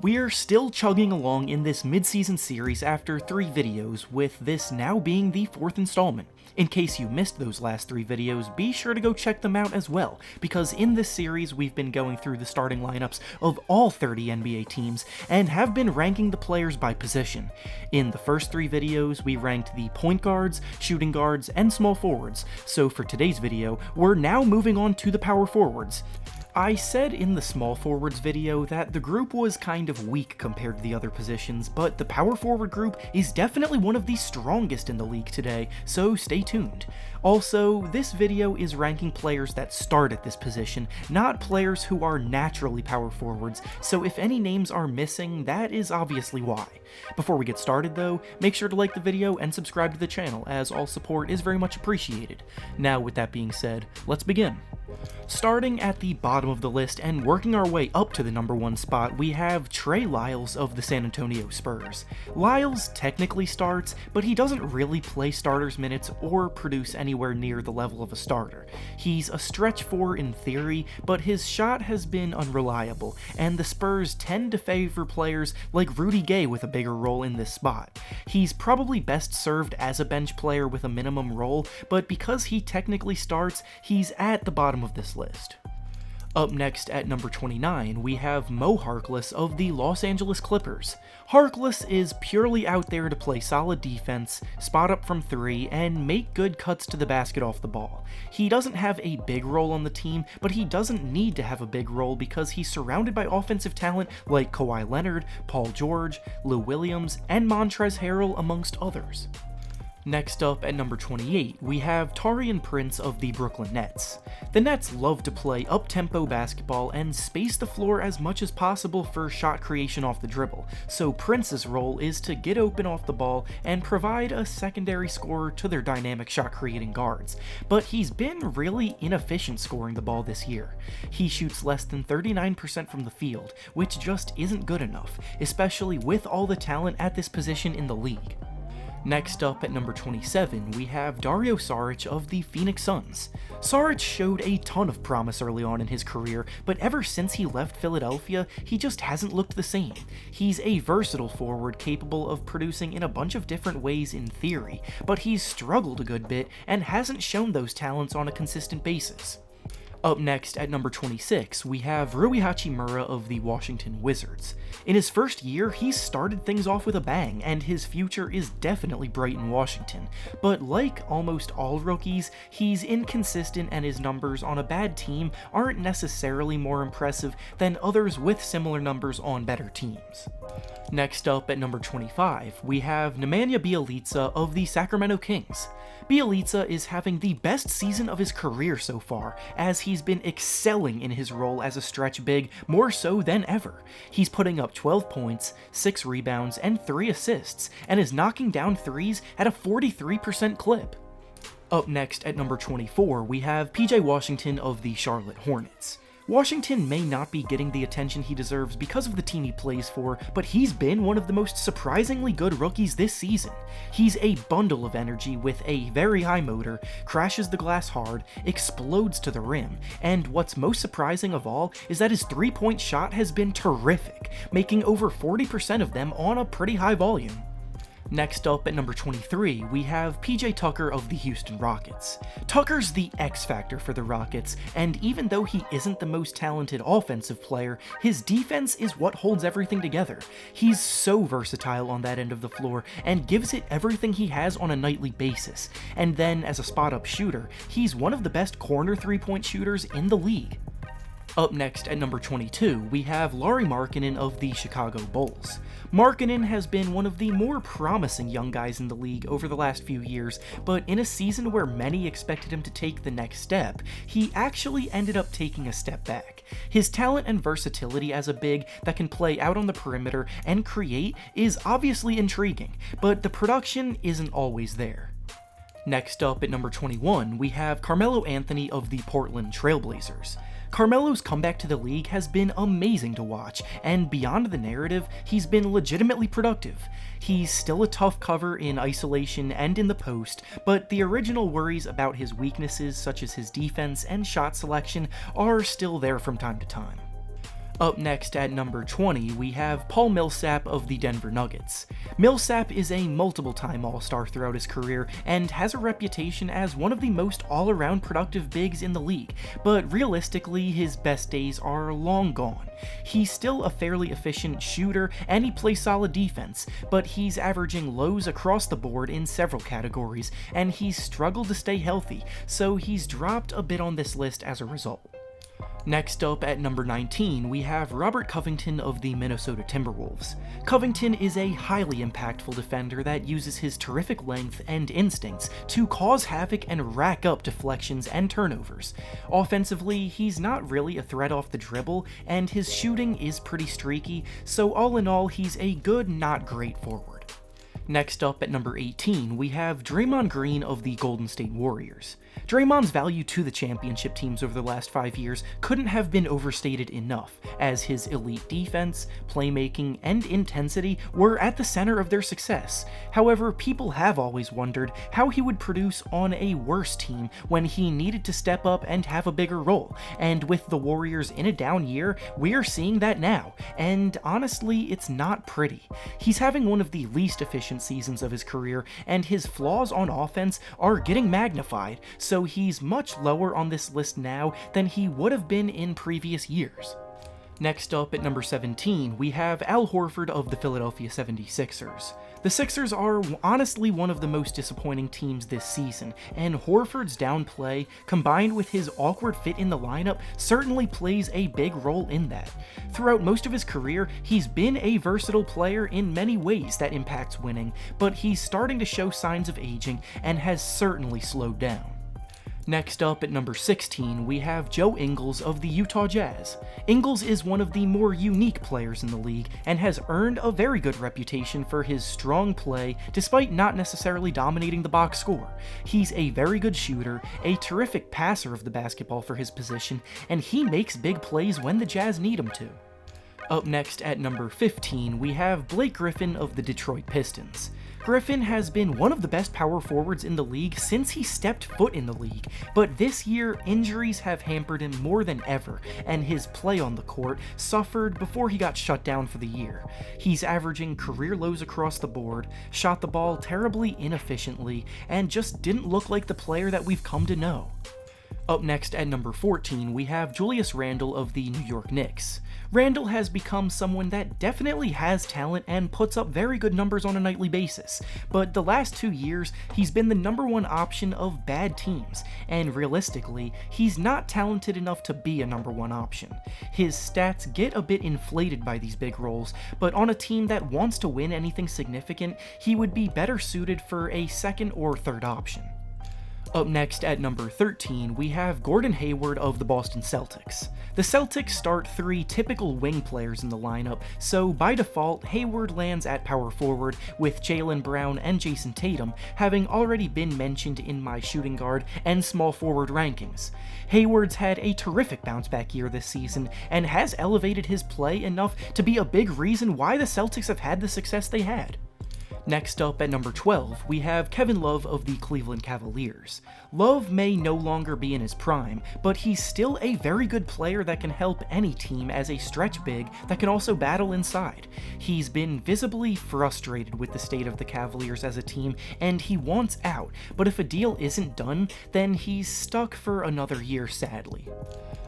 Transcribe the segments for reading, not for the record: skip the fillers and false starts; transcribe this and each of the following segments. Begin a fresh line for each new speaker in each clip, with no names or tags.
We're still chugging along in this mid-season series after 3 videos, with this now being the 4th installment. In case you missed those last 3 videos, be sure to go check them out as well, because in this series we've been going through the starting lineups of all 30 NBA teams, and have been ranking the players by position. In the first 3 videos, we ranked the point guards, shooting guards, and small forwards, so for today's video, we're now moving on to the power forwards. I said in the small forwards video that the group was kind of weak compared to the other positions, but the power forward group is definitely one of the strongest in the league today, so stay tuned. Also, this video is ranking players that start at this position, not players who are naturally power forwards, so if any names are missing, that is obviously why. Before we get started though, make sure to like the video and subscribe to the channel, as all support is very much appreciated. Now with that being said, let's begin. Starting at the bottom of the list and working our way up to the number 1 spot, we have Trey Lyles of the San Antonio Spurs. Lyles technically starts, but he doesn't really play starters minutes or produce anywhere near the level of a starter. He's a stretch 4 in theory, but his shot has been unreliable, and the Spurs tend to favor players like Rudy Gay with a bigger role in this spot. He's probably best served as a bench player with a minimum role, but because he technically starts, he's at the bottom of this list. Up next at number 29, we have Moe Harkless of the Los Angeles Clippers. Harkless is purely out there to play solid defense, spot up from 3, and make good cuts to the basket off the ball. He doesn't have a big role on the team, but he doesn't need to have a big role because he's surrounded by offensive talent like Kawhi Leonard, Paul George, Lou Williams, and Montrezl Harrell, amongst others. Next up at number 28, we have Taurean Prince of the Brooklyn Nets. The Nets love to play up-tempo basketball and space the floor as much as possible for shot creation off the dribble, so Prince's role is to get open off the ball and provide a secondary scorer to their dynamic shot-creating guards, but he's been really inefficient scoring the ball this year. He shoots less than 39% from the field, which just isn't good enough, especially with all the talent at this position in the league. Next up at number 27, we have Dario Saric of the Phoenix Suns. Saric showed a ton of promise early on in his career, but ever since he left Philadelphia, he just hasn't looked the same. He's a versatile forward capable of producing in a bunch of different ways in theory, but he's struggled a good bit and hasn't shown those talents on a consistent basis. Up next at number 26, we have Rui Hachim of the Washington Wizards. In his first year, he started things off with a bang, and his future is definitely bright in Washington. But like almost all rookies, he's inconsistent and his numbers on a bad team aren't necessarily more impressive than others with similar numbers on better teams. Next up at number 25, we have Nemanja Bjelica of the Sacramento Kings. Bjelica is having the best season of his career so far, as he's been excelling in his role as a stretch big more so than ever. He's putting up 12 points, 6 rebounds, and 3 assists, and is knocking down threes at a 43% clip. Up next at number 24, we have PJ Washington of the Charlotte Hornets. Washington may not be getting the attention he deserves because of the team he plays for, but he's been one of the most surprisingly good rookies this season. He's a bundle of energy with a very high motor, crashes the glass hard, explodes to the rim, and what's most surprising of all is that his 3-point shot has been terrific, making over 40% of them on a pretty high volume. Next up at number 23, we have PJ Tucker of the Houston Rockets. Tucker's the X factor for the Rockets, and even though he isn't the most talented offensive player, his defense is what holds everything together. He's so versatile on that end of the floor and gives it everything he has on a nightly basis, and then as a spot-up shooter, he's one of the best corner 3-point shooters in the league. Up next at number 22, we have Lauri Markkanen of the Chicago Bulls. Markkanen has been one of the more promising young guys in the league over the last few years, but in a season where many expected him to take the next step, he actually ended up taking a step back. His talent and versatility as a big that can play out on the perimeter and create is obviously intriguing, but the production isn't always there. Next up at number 21, we have Carmelo Anthony of the Portland Trail Blazers. Carmelo's comeback to the league has been amazing to watch, and beyond the narrative, he's been legitimately productive. He's still a tough cover in isolation and in the post, but the original worries about his weaknesses such as his defense and shot selection are still there from time to time. Up next at number 20, we have Paul Millsap of the Denver Nuggets. Millsap is a multiple-time All-Star throughout his career and has a reputation as one of the most all-around productive bigs in the league, but realistically, his best days are long gone. He's still a fairly efficient shooter and he plays solid defense, but he's averaging lows across the board in several categories, and he's struggled to stay healthy, so he's dropped a bit on this list as a result. Next up at number 19, we have Robert Covington of the Minnesota Timberwolves. Covington is a highly impactful defender that uses his terrific length and instincts to cause havoc and rack up deflections and turnovers. Offensively, he's not really a threat off the dribble, and his shooting is pretty streaky, so all in all, he's a good, not great forward. Next up at number 18, we have Draymond Green of the Golden State Warriors. Draymond's value to the championship teams over the last 5 years couldn't have been overstated enough, as his elite defense, playmaking, and intensity were at the center of their success. However, people have always wondered how he would produce on a worse team when he needed to step up and have a bigger role, and with the Warriors in a down year, we're seeing that now, and honestly, it's not pretty. He's having one of the least efficient seasons of his career, and his flaws on offense are getting magnified, so he's much lower on this list now than he would have been in previous years. Next up at number 17, we have Al Horford of the Philadelphia 76ers. The Sixers are honestly one of the most disappointing teams this season, and Horford's down play, combined with his awkward fit in the lineup, certainly plays a big role in that. Throughout most of his career, he's been a versatile player in many ways that impacts winning, but he's starting to show signs of aging and has certainly slowed down. Next up at number 16, we have Joe Ingles of the Utah Jazz. Ingles is one of the more unique players in the league and has earned a very good reputation for his strong play despite not necessarily dominating the box score. He's a very good shooter, a terrific passer of the basketball for his position, and he makes big plays when the Jazz need him to. Up next at number 15, we have Blake Griffin of the Detroit Pistons. Griffin has been one of the best power forwards in the league since he stepped foot in the league, but this year injuries have hampered him more than ever, and his play on the court suffered before he got shut down for the year. He's averaging career lows across the board, shot the ball terribly inefficiently, and just didn't look like the player that we've come to know. Up next at number 14, we have Julius Randle of the New York Knicks. Randle has become someone that definitely has talent and puts up very good numbers on a nightly basis, but the last 2 years, he's been the number one option of bad teams, and realistically, he's not talented enough to be a number one option. His stats get a bit inflated by these big roles, but on a team that wants to win anything significant, he would be better suited for a second or third option. Up next at number 13, we have Gordon Hayward of the Boston Celtics. The Celtics start 3 typical wing players in the lineup, so by default, Hayward lands at power forward, with Jaylen Brown and Jason Tatum having already been mentioned in my shooting guard and small forward rankings. Hayward's had a terrific bounce-back year this season, and has elevated his play enough to be a big reason why the Celtics have had the success they had. Next up at number 12, we have Kevin Love of the Cleveland Cavaliers. Love may no longer be in his prime, but he's still a very good player that can help any team as a stretch big that can also battle inside. He's been visibly frustrated with the state of the Cavaliers as a team, and he wants out, but if a deal isn't done, then he's stuck for another year, sadly.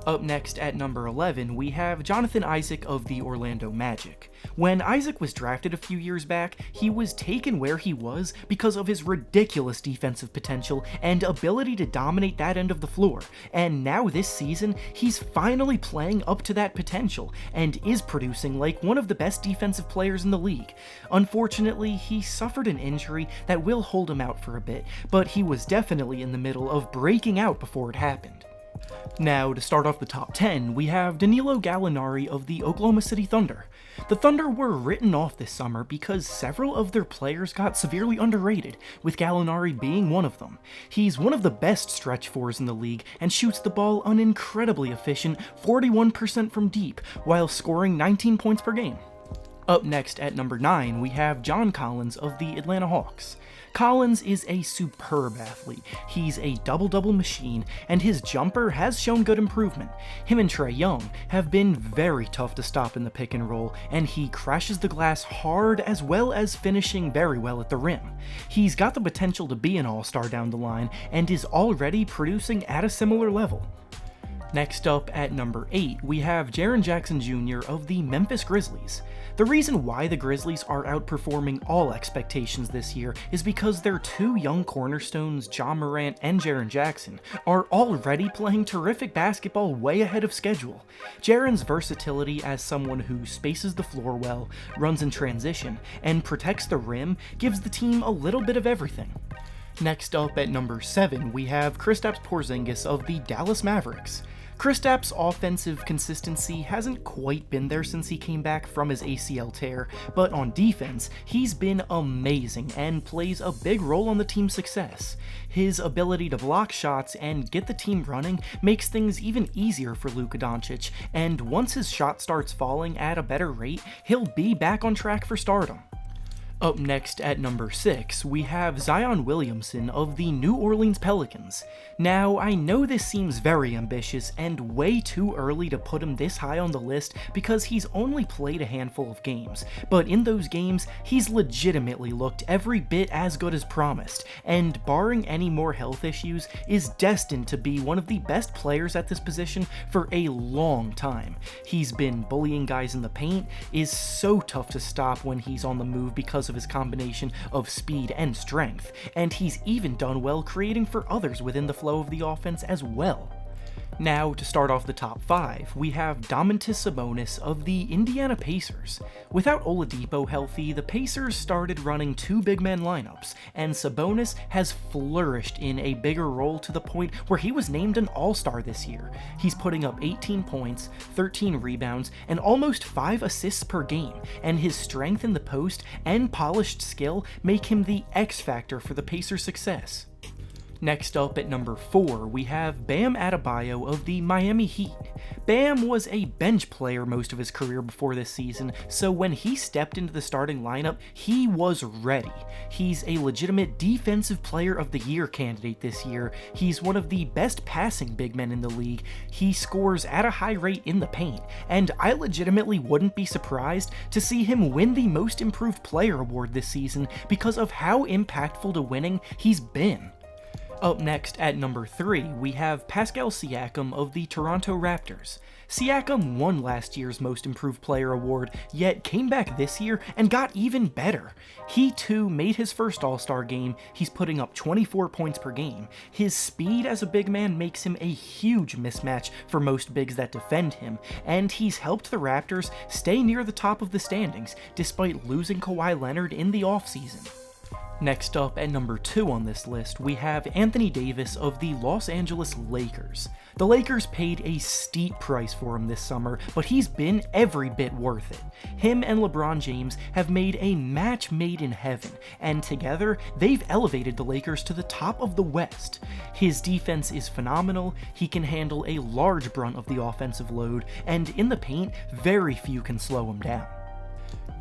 Up next at number 11, we have Jonathan Isaac of the Orlando Magic. When Isaac was drafted a few years back, he was taken where he was because of his ridiculous defensive potential and ability to dominate that end of the floor, and now this season, he's finally playing up to that potential and is producing like one of the best defensive players in the league. Unfortunately, he suffered an injury that will hold him out for a bit, but he was definitely in the middle of breaking out before it happened. Now, to start off the top 10, we have Danilo Gallinari of the Oklahoma City Thunder. The Thunder were written off this summer because several of their players got severely underrated, with Gallinari being one of them. He's one of the best stretch fours in the league and shoots the ball an incredibly efficient 41% from deep while scoring 19 points per game. Up next at number 9, we have John Collins of the Atlanta Hawks. Collins is a superb athlete. He's a double-double machine, and his jumper has shown good improvement. Him and Trae Young have been very tough to stop in the pick and roll, and he crashes the glass hard as well as finishing very well at the rim. He's got the potential to be an all-star down the line, and is already producing at a similar level. Next up at number 8, we have Jaren Jackson Jr. of the Memphis Grizzlies. The reason why the Grizzlies are outperforming all expectations this year is because their two young cornerstones, Ja Morant and Jaren Jackson, are already playing terrific basketball way ahead of schedule. Jaren's versatility as someone who spaces the floor well, runs in transition, and protects the rim gives the team a little bit of everything. Next up at number 7, we have Kristaps Porzingis of the Dallas Mavericks. Kristaps' offensive consistency hasn't quite been there since he came back from his ACL tear, but on defense, he's been amazing and plays a big role on the team's success. His ability to block shots and get the team running makes things even easier for Luka Doncic, and once his shot starts falling at a better rate, he'll be back on track for stardom. Up next at number 6, we have Zion Williamson of the New Orleans Pelicans. Now, I know this seems very ambitious and way too early to put him this high on the list because he's only played a handful of games, but in those games, he's legitimately looked every bit as good as promised, and barring any more health issues, is destined to be one of the best players at this position for a long time. He's been bullying guys in the paint, is so tough to stop when he's on the move because of his combination of speed and strength, and he's even done well creating for others within the flow of the offense as well. Now, to start off the top 5, we have Domantas Sabonis of the Indiana Pacers. Without Oladipo healthy, the Pacers started running two big man lineups, and Sabonis has flourished in a bigger role to the point where he was named an all-star this year. He's putting up 18 points, 13 rebounds, and almost 5 assists per game, and his strength in the post and polished skill make him the X factor for the Pacers' success. Next up at number 4, we have Bam Adebayo of the Miami Heat. Bam was a bench player most of his career before this season, so when he stepped into the starting lineup, he was ready. He's a legitimate Defensive Player of the Year candidate this year. He's one of the best passing big men in the league. He scores at a high rate in the paint, and I legitimately wouldn't be surprised to see him win the Most Improved Player award this season because of how impactful to winning he's been. Up next at number 3, we have Pascal Siakam of the Toronto Raptors. Siakam won last year's Most Improved Player award, yet came back this year and got even better. He too made his first All-Star game. He's putting up 24 points per game. His speed as a big man makes him a huge mismatch for most bigs that defend him, and he's helped the Raptors stay near the top of the standings despite losing Kawhi Leonard in the offseason. Next up at number 2 on this list, we have Anthony Davis of the Los Angeles Lakers. The Lakers paid a steep price for him this summer, but he's been every bit worth it. Him and LeBron James have made a match made in heaven, and together, they've elevated the Lakers to the top of the West. His defense is phenomenal, he can handle a large brunt of the offensive load, and in the paint, very few can slow him down.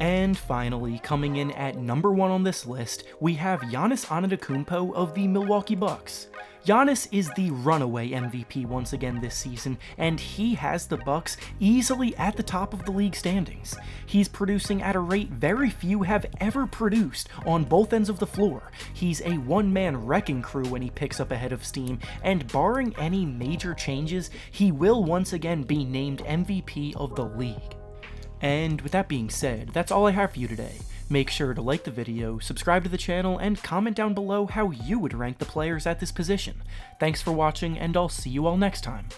And finally, coming in at number 1 on this list, we have Giannis Antetokounmpo of the Milwaukee Bucks. Giannis is the runaway MVP once again this season, and he has the Bucks easily at the top of the league standings. He's producing at a rate very few have ever produced on both ends of the floor. He's a one-man wrecking crew when he picks up a head of steam, and barring any major changes, he will once again be named MVP of the league. And with that being said, that's all I have for you today. Make sure to like the video, subscribe to the channel, and comment down below how you would rank the players at this position. Thanks for watching, and I'll see you all next time.